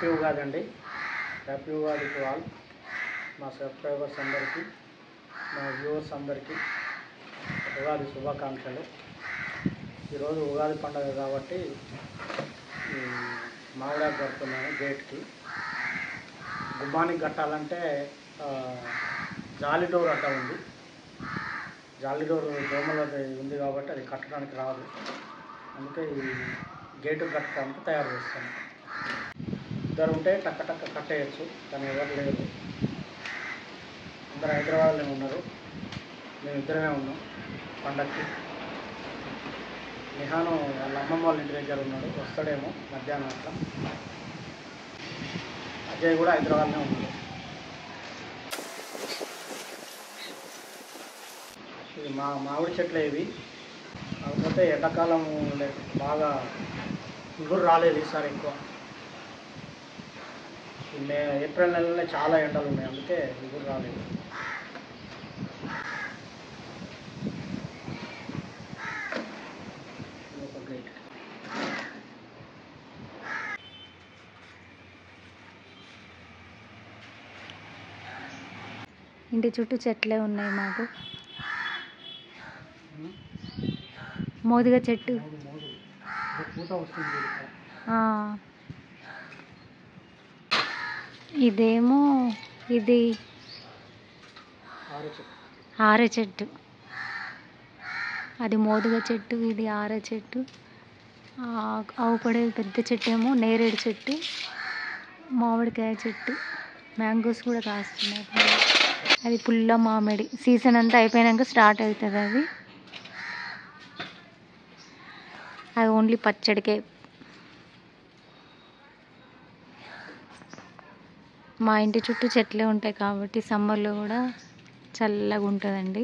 Happy Ugadi అండి. Happy Ugadi to all. మా subscribers అందరికీ, మా వ్యూవర్స్ అందరికీ ఉగాది శుభాకాంక్షలు. ఈరోజు ఉగాది పండుగ కాబట్టి మామిడాకు కడుతున్నాను. గేట్కి గుమ్మానికి కట్టాలంటే జాలి డోర్ అడ్డ ఉంది. జాలి డోర్ దోమలది ఉంది కాబట్టి అది కట్టడానికి రాదు. అందుకే ఈ గేటు కట్టడానికి తయారు చేస్తాను. ఇద్దరు ఉంటే టక్క టక్క కట్టేయచ్చు, కానీ ఎవరు లేరు. అందరూ హైదరాబాద్లో ఉన్నారు, మేము ఇద్దరమే ఉన్నాం పండగకి. నిహాను వాళ్ళ అమ్మమ్మ వాళ్ళ ఇంటి దగ్గర ఉన్నాడు, వస్తాడేమో మధ్యాహ్నం అట్లా. అజయ్ కూడా హైదరాబాద్లో ఉన్నాడు. ఇది మామిడి చెట్లే ఇవి. కాకపోతే ఎండాకాలం బాగా ఇగురు రాలేదు ఈసారి ఎక్కువ. ఏప్రిల్ నెలలోనే చాలా ఎండలు ఉన్నాయి, అందుకే ఇగురు రాలేదు. ఇంటి చుట్టూ చెట్లే ఉన్నాయి మాకు. మోదుగ చెట్టు, ఇదేమో ఇది ఆరె చెట్టు, అది మోదుగ చెట్టు, ఇది ఆరె చెట్టు. ఆవుపడే పెద్ద చెట్టు ఏమో నేరేడు చెట్టు, మామిడికాయ చెట్టు, మ్యాంగోస్ కూడా కాస్తున్నాయి. అది పుల్ల మామిడి సీజన్ అంతా అయిపోయాక స్టార్ట్ అవుతుంది. అది ఓన్లీ పచ్చడికే. మా ఇంటి చుట్టూ చెట్లే ఉంటాయి కాబట్టి సమ్మర్లో కూడా చల్లగా ఉంటుందండి.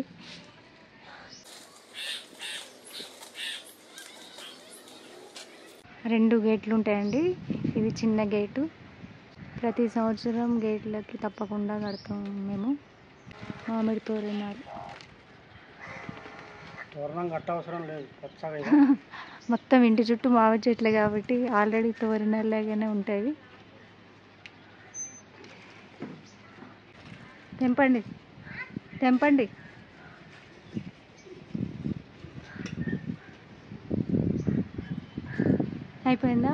రెండు గేట్లు ఉంటాయండి. ఇది చిన్న గేటు. ప్రతి సంవత్సరం గేట్లకి తప్పకుండా కడతాం మేము. మామిడి తోరణాలు కట్టవసరం లేదు, మొత్తం ఇంటి చుట్టూ మామిడి చెట్లే కాబట్టి ఆల్రెడీ తోరణాలు లాగానే ఉంటాయి. తెంపండి తెంపండి. అయిపోయిందా?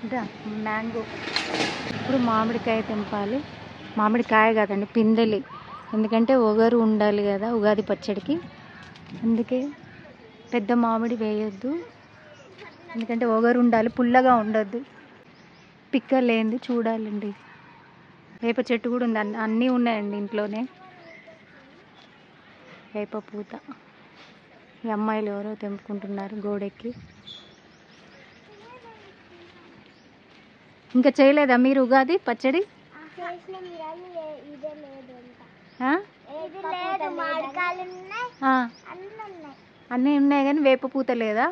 ఇదా మ్యాంగో. ఇప్పుడు మామిడికాయ తెంపాలి. మామిడికాయ కాదండి, పిందెలి. ఎందుకంటే ఒగరు ఉండాలి కదా ఉగాది పచ్చడికి, అందుకే పెద్ద మామిడి వేయొద్దు. ఎందుకంటే ఒగరు ఉండాలి, పుల్లగా ఉండొద్దు. పిక్క లేనిది చూడాలండి. వేప చెట్టు కూడా ఉంది, అన్నీ ఉన్నాయండి ఇంట్లోనే. వేప పూత. ఈ అమ్మాయిలు ఎవరో తెంపుకుంటున్నారు గోడెక్కి. ఇంకా చేయలేదా మీరు ఉగాది పచ్చడి? అన్నీ ఉన్నాయి కానీ వేప పూత లేదా?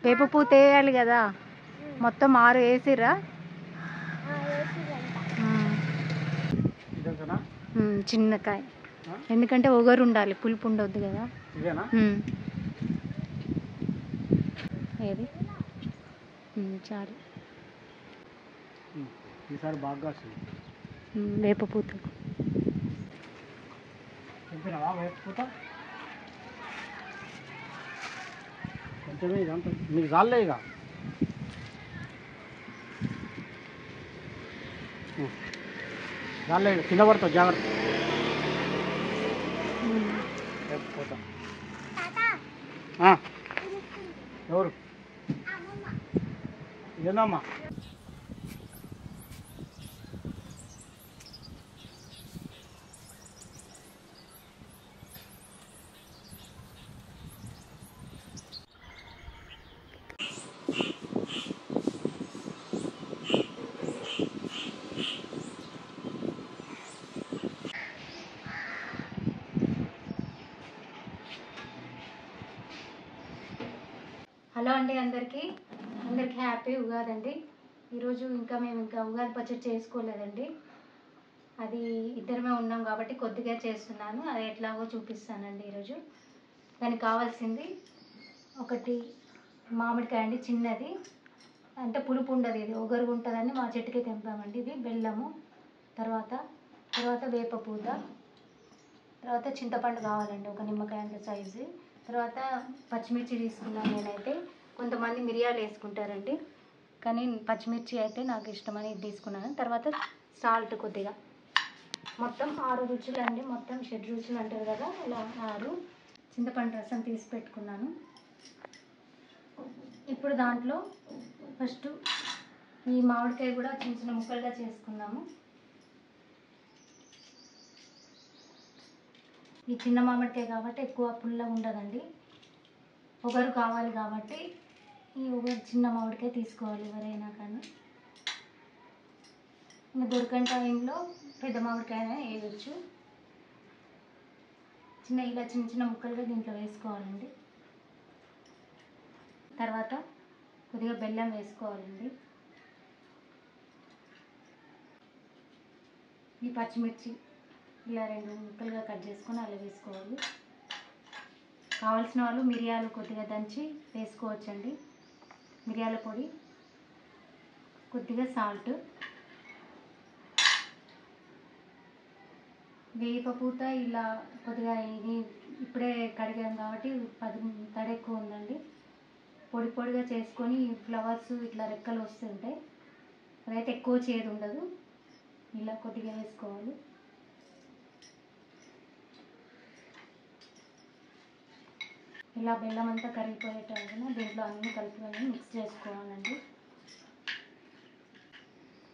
వేప పూత వేయాలి కదా, మొత్తం 6 వేసిర్రా? చిన్నకాయ, ఎందుకంటే ఒగరు ఉండాలి, పులుపు ఉండొద్దు కదా. ఏది చాలు. ఈసారి బాగా వేప పూత. కొంచెమే ఇదంతా మీకు చాలే. ఇక చాలే, కింద పడతావు, జాగ్రత్త. పోతాం. ఎవరు ఏందమ్మా? హలో అండి, అందరికీ హ్యాపీ ఉగాది అండి. ఈరోజు మేము ఉగాది పచ్చడి చేసుకోలేదండి. అది ఇద్దరమే ఉన్నాం కాబట్టి కొద్దిగా చేస్తున్నాను. అది ఎట్లాగో చూపిస్తానండి ఈరోజు. దానికి కావాల్సింది ఒకటి మామిడికాయ అండి, చిన్నది, అంటే పులుపు ఉండదు, ఇది ఒగరు ఉంటుందని మా చెట్టుకే తెంపామండి. ఇది బెల్లము, తర్వాత వేప పూత, తర్వాత చింతపండు కావాలండి, ఒక నిమ్మకాయ అంత సైజు, తర్వాత పచ్చిమిర్చి తీసుకున్నాను నేనైతే. కొంతమంది మిరియాలు వేసుకుంటారండి, కానీ పచ్చిమిర్చి అయితే నాకు ఇష్టమని ఇది తీసుకున్నాను. తర్వాత సాల్ట్ కొద్దిగా, మొత్తం 6 రుచులు అండి, మొత్తం 7 రుచులు అంటారు కదా, ఇలా 6. చింతపండు రసం తీసి పెట్టుకున్నాను. ఇప్పుడు దాంట్లో ఫస్ట్ ఈ మామిడికాయ కూడా చిన్న చిన్న ముక్కలుగా చేసుకున్నాము. ఈ చిన్న మామిడికాయ కాబట్టి ఎక్కువ పుల్లగా ఉండదండి, ఒగరు కావాలి కాబట్టి ఈ ఒగరు చిన్న మామిడికాయ తీసుకోవాలి ఎవరైనా కానీ. ఇంకా దొరకని టైంలో పెద్ద మామిడికాయ వేయవచ్చు. ఇలా చిన్న చిన్న ముక్కలుగా దీంట్లో వేసుకోవాలండి. తర్వాత కొద్దిగా బెల్లం వేసుకోవాలండి. ఈ పచ్చిమిర్చి ఇలా 2 ముక్కలుగా కట్ చేసుకొని అలా వేసుకోవాలి. కావాల్సిన వాళ్ళు మిరియాలు కొద్దిగా దంచి వేసుకోవచ్చండి, మిరియాల పొడి, కొద్దిగా సాల్ట్, వేప పూత ఇలా కొద్దిగా, ఇది ఇప్పుడే కడిగాం కాబట్టి తడి ఎక్కువ ఉందండి. పొడి పొడిగా చేసుకొని ఫ్లవర్స్ ఇట్లా రెక్కలు వస్తుంటాయి, అదైతే ఎక్కువ చేదు ఉండదు. ఇలా కొద్దిగా వేసుకోవాలి. ఇలా బెల్లం అంతా కరిగిపోయేటట్టుగా దీంట్లో అన్నీ కలుపుకొని మిక్స్ చేసుకోవాలండి.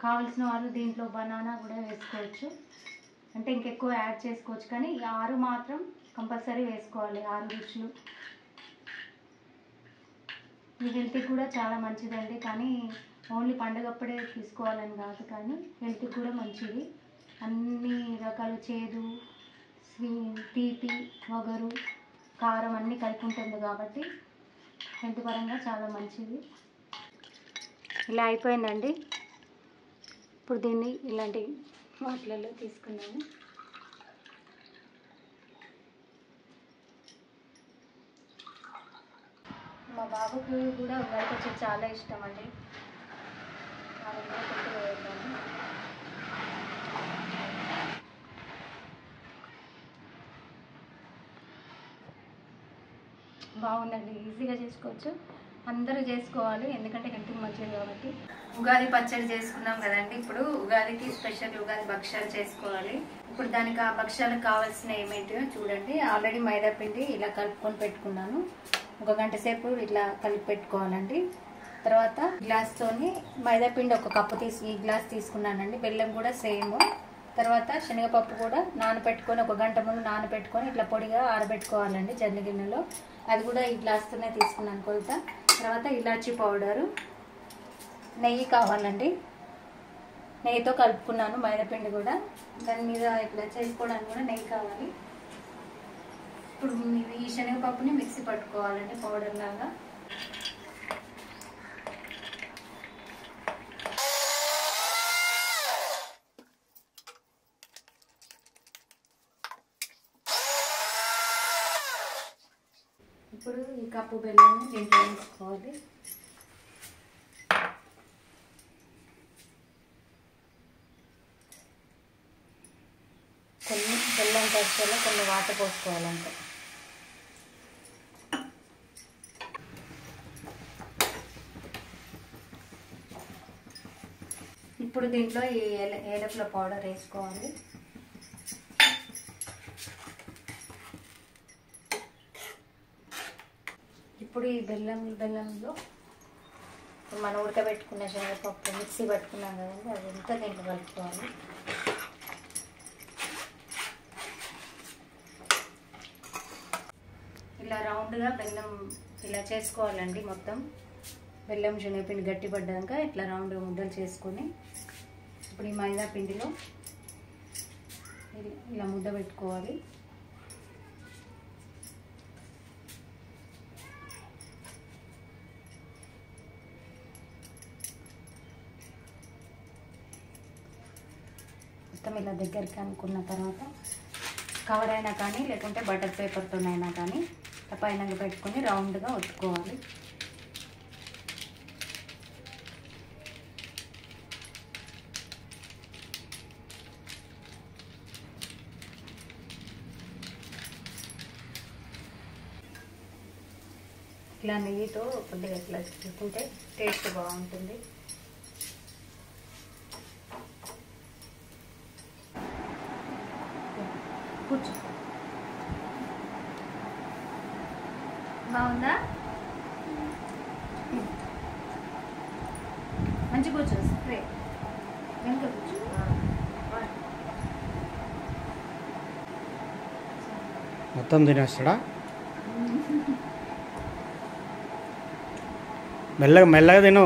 కావలసిన వాళ్ళు దీంట్లో బనానా కూడా వేసుకోవచ్చు, అంటే ఇంకెక్కువ యాడ్ చేసుకోవచ్చు, కానీ ఈ 6 మాత్రం కంపల్సరీ వేసుకోవాలి, 6 రుచులు. ఈ హెల్త్కి కూడా చాలా మంచిదండి, కానీ ఓన్లీ పండుగప్పుడే తీసుకోవాలని కాదు, కానీ హెల్త్కి కూడా మంచిది. అన్ని రకాల చేదు, తీపి, వగరు, కారం అన్నీ కలిపి ఉంటుంది కాబట్టి హెల్త్ పరంగా చాలా మంచిది. ఇలా అయిపోయిందండి. ఇప్పుడు దీన్ని ఇలాంటి వాటిలలో తీసుకున్నాము. మా బాబుకి కూడా ఉగాది పచ్చడి చాలా ఇష్టం అండి, అది కూడా కొద్దిగా వేద్దాము. బాగుందండి, ఈజీగా చేసుకోవచ్చు, అందరూ చేసుకోవాలి, ఎందుకంటే హెల్త్కి మంచిది కాబట్టి. ఉగాది పచ్చడి చేసుకున్నాం కదండి, ఇప్పుడు ఉగాదికి స్పెషల్ ఉగాది భక్ష్యాలు చేసుకోవాలి. ఇప్పుడు దానికి ఆ భక్ష్యాలకు కావాల్సిన ఏమేంటివో చూడండి. ఆల్రెడీ మైదా పిండి ఇలా కలుపుకొని పెట్టుకున్నాను, 1 గంట సేపు ఇట్లా కలిపి పెట్టుకోవాలండి. తర్వాత గ్లాస్తోని మైదా పిండి 1 కప్పు ఈ గ్లాస్ తీసుకున్నానండి. బెల్లం కూడా సేమ్. తర్వాత శనగపప్పు కూడా నానబెట్టుకొని 1 గంట ముందు నానబెట్టుకొని ఇట్లా పొడిగా ఆరబెట్టుకోవాలండి జల్లి గిన్నెలో, అది కూడా ఈ గ్లాస్తోనే తీసుకున్నాను కొలత. తర్వాత ఇలాచీ పౌడరు, నెయ్యి కావాలండి, నెయ్యితో కలుపుకున్నాను మైదాపిండి కూడా. దాని మీద ఇట్లా చేసుకోవడానికి కూడా నెయ్యి కావాలి. ఇప్పుడు ఈ శనగపప్పుని మిక్సీ పట్టుకోవాలండి పౌడర్ లాగా. ఇప్పుడు ఈ కప్పు బెల్లం దీంట్లో వేసుకోవాలి. కొన్ని బెల్లం కలిసేలా కొన్ని వాటర్ పోసుకోవాలంటే. ఇప్పుడు దీంట్లో ఈ ఏలకుల పౌడర్ వేసుకోవాలి. ఇప్పుడు ఈ బెల్లంలో మనం ఉడకబెట్టుకున్న శనగపప్పు మిక్సీ పట్టుకున్నాం కదండి, అదంతా దీంట్లో కలుపుకోవాలి. ఇలా రౌండ్గా బెల్లం ఇలా చేసుకోవాలండి. మొత్తం బెల్లం శనగపిండి గట్టిపడ్డాక ఇట్లా రౌండ్గా ముద్దలు చేసుకొని ఇప్పుడు ఈ మైదా పిండిలో ఇలా ముద్ద పెట్టుకోవాలి. మొత్తం ఇలా దగ్గరికి అనుకున్న తర్వాత కవర్ అయినా కానీ లేకుంటే బటర్ పేపర్తోనైనా కానీ పైన పెట్టుకొని రౌండ్గా ఒత్తుకోవాలి. ఇట్లా నెయ్యితో కొద్దిగా ఇట్లా చేసుకుంటే టేస్ట్ బాగుంటుంది. కూర్చో, బాగుందా? మంచి కూర్చో, స్ప్రే వెనక కూర్చో. మొత్తం తినేస్తాడా? మెల్లగా మెల్లగా తిను.